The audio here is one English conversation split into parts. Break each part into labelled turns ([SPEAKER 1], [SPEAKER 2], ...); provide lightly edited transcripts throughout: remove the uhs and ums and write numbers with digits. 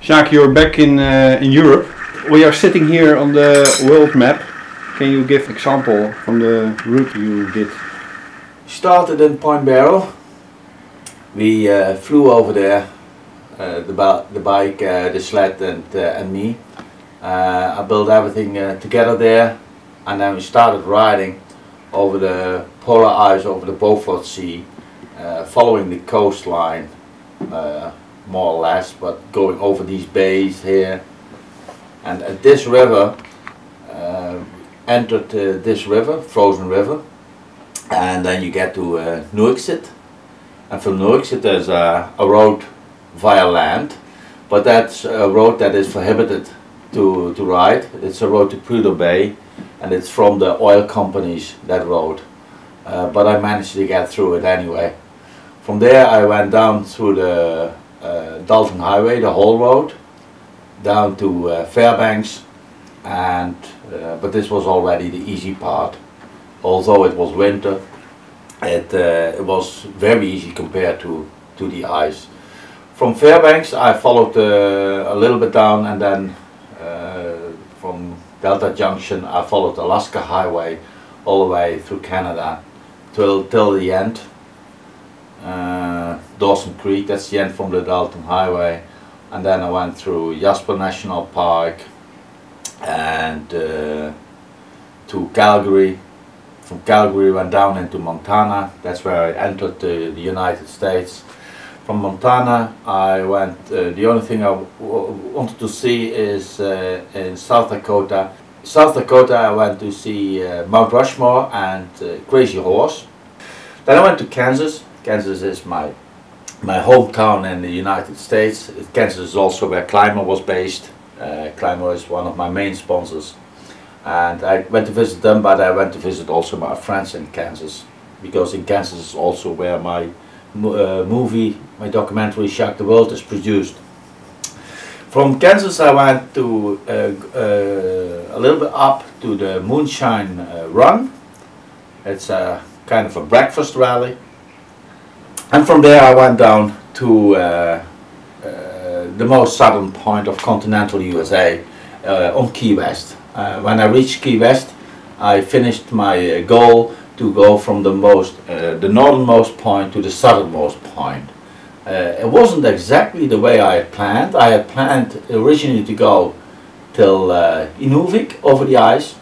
[SPEAKER 1] Jacques, you're back in Europe. We are sitting here on the world map. Can you give example from the route you did?
[SPEAKER 2] Started in Point Barrow. We flew over there, the bike, the sled and me. I built everything together there, and then we started riding over the polar ice, over the Beaufort Sea, following the coastline more or less, but going over these bays here. And at this river, entered this river, frozen river, and then you get to Nuiqsut. And from Nuiqsut there's a road via land, but that's a road that is prohibited to ride. It's a road to Prudhoe Bay, and it's from the oil companies, that road. But I managed to get through it anyway. From there I went down through the Dalton Highway, the whole road, down to Fairbanks, and but this was already the easy part. Although it was winter, it was very easy compared to the ice. From Fairbanks I followed a little bit down, and then from Delta Junction I followed the Alaska Highway all the way through Canada till the end. Dawson Creek, that's the end from the Dalton Highway, and then I went through Jasper National Park and to Calgary. From Calgary went down into Montana. That's where I entered the United States. From Montana I went, the only thing I wanted to see is in South Dakota. South Dakota I went to see Mount Rushmore and Crazy Horse. Then I went to Kansas. Kansas is my hometown in the United States. Kansas is also where Kingma was based. Kingma is one of my main sponsors. And I went to visit them, but I went to visit also my friends in Kansas, because in Kansas is also where my movie, my documentary Sjaak the World is produced. From Kansas I went to a little bit up to the Moonshine Run. It's a kind of a breakfast rally. And from there I went down to the most southern point of continental USA, on Key West. When I reached Key West, I finished my goal to go from the northernmost point to the southernmost point. It wasn't exactly the way I had planned. I had planned originally to go till Inuvik over the ice,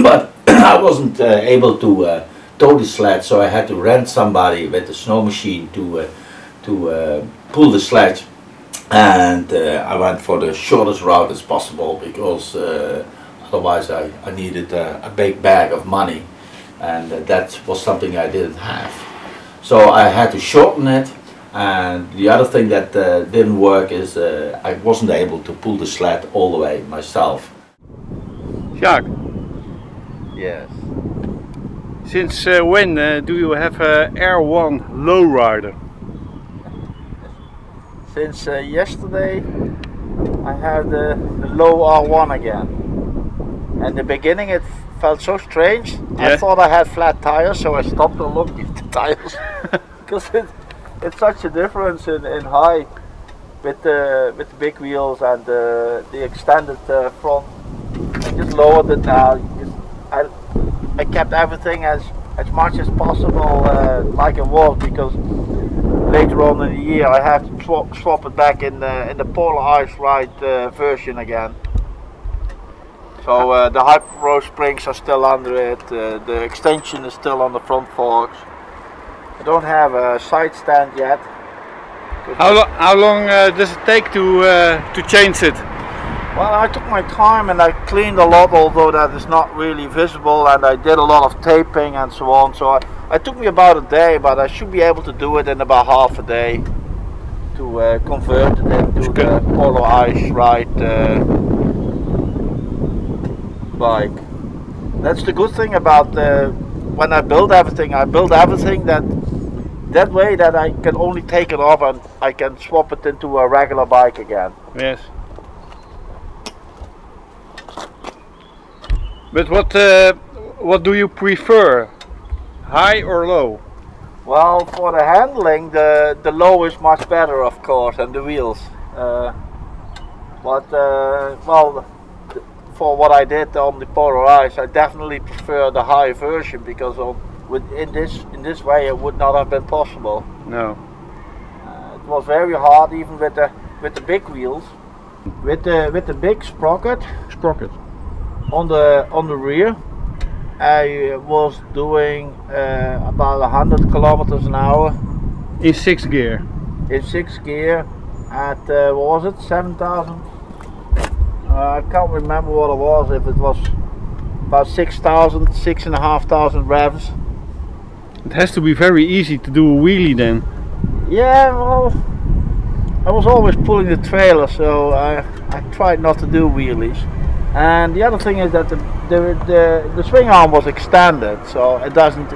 [SPEAKER 2] but I wasn't able to tow the sled, so I had to rent somebody with a snow machine to pull the sledge, and I went for the shortest route as possible, because otherwise I needed a big bag of money, and that was something I didn't have. So I had to shorten it, and the other thing that didn't work is I wasn't able to pull the sled all the way myself.
[SPEAKER 1] Jacques,
[SPEAKER 2] Yes.
[SPEAKER 1] since when do you have a R1 lowrider?
[SPEAKER 3] Since yesterday I have the low R1 again. In the beginning it felt so strange.
[SPEAKER 1] Yeah.
[SPEAKER 3] I thought I had flat tires, so I stopped and looked at the tires. Because it's such a difference in height with the big wheels and the extended front. I just lowered it now. I kept everything as much as possible like it was, because later on in the year I have to swap it back in the polar ice ride version again. So the hyper row springs are still under it, the extension is still on the front forks. I don't have a side stand yet.
[SPEAKER 1] How long does it take to change it?
[SPEAKER 3] Well, I took my time and I cleaned a lot, although that is not really visible, and I did a lot of taping and so on. So it took me about a day, but I should be able to do it in about half a day to convert it into the polar ice ride bike. That's the good thing about when I build everything that way that I can only take it off and I can swap it into a regular bike again.
[SPEAKER 1] Yes. But what do you prefer, high or low?
[SPEAKER 3] Well, for the handling, the low is much better, of course, and the wheels. But well, for what I did on the polar ice, I definitely prefer the high version because in this way it would not have been possible.
[SPEAKER 1] No.
[SPEAKER 3] It was very hard, even with the big wheels, with the big sprocket on the rear. I was doing about 100 kilometers an hour
[SPEAKER 1] in 6th gear.
[SPEAKER 3] In 6th gear at what was it, 7,000? I can't remember what it was. If it was about 6,000, 6,500 revs.
[SPEAKER 1] It has to be very easy to do a wheelie then.
[SPEAKER 3] Yeah, well, I was always pulling the trailer, so I tried not to do wheelies. And the other thing is that the swing arm was extended, so it doesn't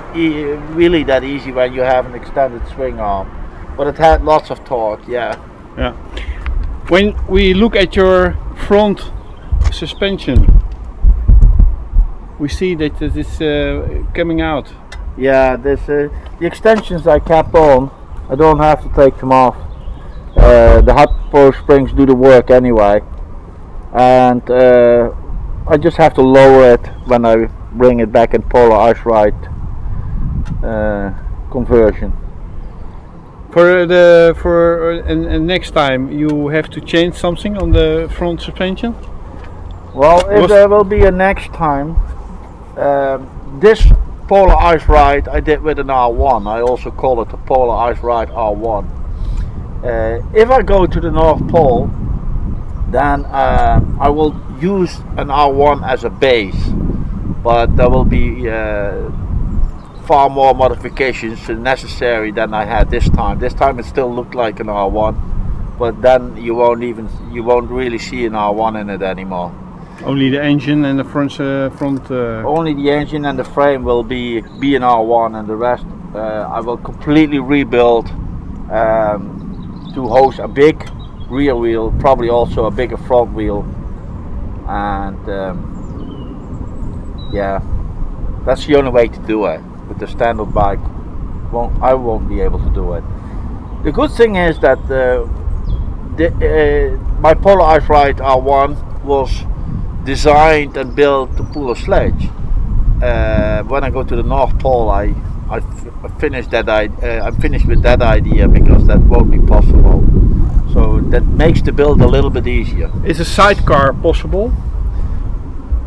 [SPEAKER 3] really that easy when you have an extended swing arm. But it had lots of torque, yeah.
[SPEAKER 1] Yeah. When we look at your front suspension, we see that it is coming out.
[SPEAKER 3] Yeah, the extensions I kept on, I don't have to take them off. The hot pro springs do the work anyway, and I just have to lower it when I bring it back in polar ice ride conversion.
[SPEAKER 1] And next time you have to change something on the front suspension?
[SPEAKER 3] Well, if there will be a next time, this polar ice ride I did with an R1. I also call it the polar ice ride R1. If I go to the North Pole, then I will use an R1 as a base, but there will be far more modifications necessary than I had this time. This time it still looked like an R1, but then you won't really see an R1 in it anymore.
[SPEAKER 1] Only the engine and the front.
[SPEAKER 3] Only the engine and the frame will be an R1, and the rest I will completely rebuild to host a big rear wheel, probably also a bigger front wheel, and yeah, that's the only way to do it. With the standard bike, I won't be able to do it. The good thing is that my polar ice ride R1 was designed and built to pull a sledge. When I go to the North Pole, I finished that. I'm finished with that idea because that won't be possible. So that makes the build a little bit easier.
[SPEAKER 1] Is a sidecar possible?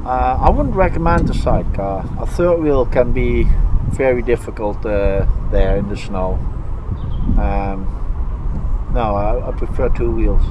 [SPEAKER 3] I wouldn't recommend a sidecar. A third wheel can be very difficult there in the snow. No, I prefer two wheels.